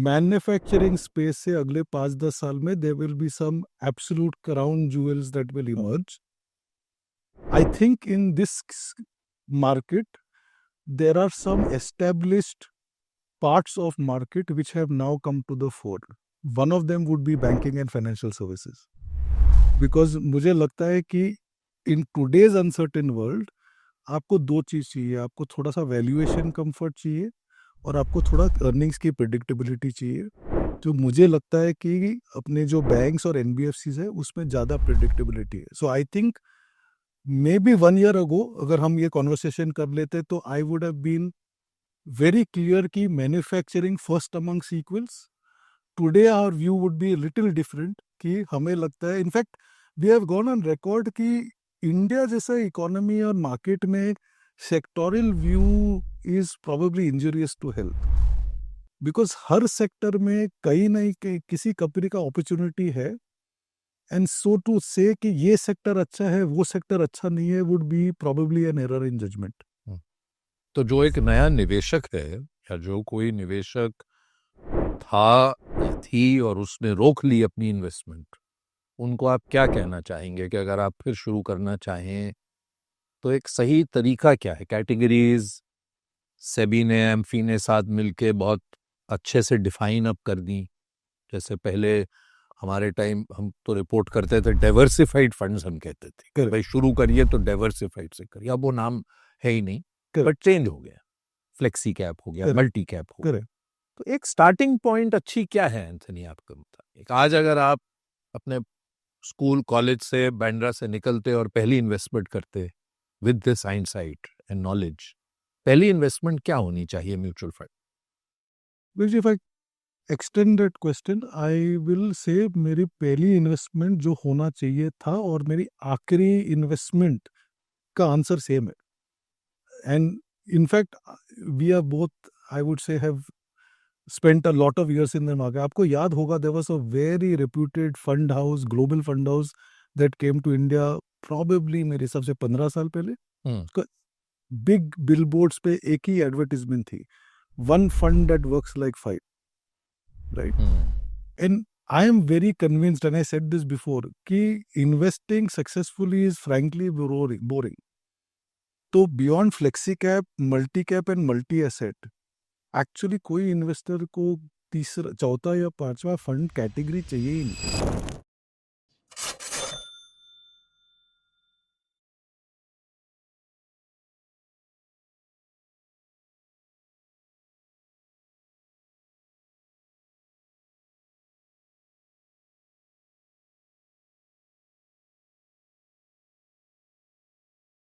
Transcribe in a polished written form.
Manufacturing space से अगले 5-10 साल में there will be some absolute crown jewels that will emerge. I think in this market there are some established parts of market which have now come to the fore. One of them would be banking and financial services. Because मुझे लगता है कि in today's uncertain world आपको दो चीज़ चाहिए. आपको थोड़ा सा वैल्यूएशन कंफर्ट चाहिए और आपको थोड़ा अर्निंग्स की प्रेडिक्टेबिलिटी चाहिए, जो मुझे लगता है कि अपने जो बैंक्स और एनबीएफसीज है उसमें ज़्यादा प्रेडिक्टेबिलिटी है. So I think may be 1 year ago अगर हम ये कॉन्वर्सेशन कर लेते तो I would have been very clear कि manufacturing first among sequels. Today our view would be little different कि हमें लगता है, in fact we have gone on record कि इंडिया जैसा इकोनॉमी और मार्केट में sectoral view is probably injurious to health, because हर सेक्टर में कहीं ना कहीं किसी कंपनी का अपॉर्चुनिटी है, एंड सो टू से कि ये सेक्टर अच्छा है वो सेक्टर अच्छा नहीं है would be probably an error in judgment. तो जो एक नया निवेशक है या जो कोई निवेशक था या थी और उसने रोक ली अपनी इन्वेस्टमेंट, उनको आप क्या कहना चाहेंगे कि अगर आप फिर शुरू करना चाहें तो एक सही तरीका क्या है? कैटेगरीज सेबी ने एम्फी ने साथ मिलके बहुत अच्छे से डिफाइन अप कर दी. जैसे पहले हमारे टाइम हम तो रिपोर्ट करते थे डाइवर्सिफाइड फंड्स, हम कहते थे कि भाई शुरू करिए तो डाइवर्सिफाइड से करिए. अब वो नाम है ही नहीं, बट चेंज हो गया. फ्लेक्सी कैप हो गया, मल्टी कैप हो गया. तो एक स्टार्टिंग पॉइंट अच्छी क्या है एंथनी आपके मुताबिक? आज अगर आप अपने स्कूल कॉलेज से बांद्रा से निकलते और पहली इन्वेस्टमेंट करते with this hindsight and knowledge, पहली इन्वेस्टमेंट क्या होनी चाहिए mutual fund? If I extend that question I will say मेरी पहली इन्वेस्टमेंट जो होना चाहिए था और मेरी आखिरी इन्वेस्टमेंट का आंसर सेम है. And in fact we are both I would say have spent a lot of years in the market. आपको याद होगा there was a very reputed fund house, global fund house that came to India probably मेरे हिसाब से 15 साल पहले. Big billboards पे एक ही एडवर्टीजमेंट थी, one fund that works like 5, right? And I am very convinced, and I said this before, कि investing successfully is frankly boring. तो beyond flexi cap, multi cap and multi asset, actually कोई investor को तीसरा चौथा या पांचवा fund category चाहिए ही नहीं.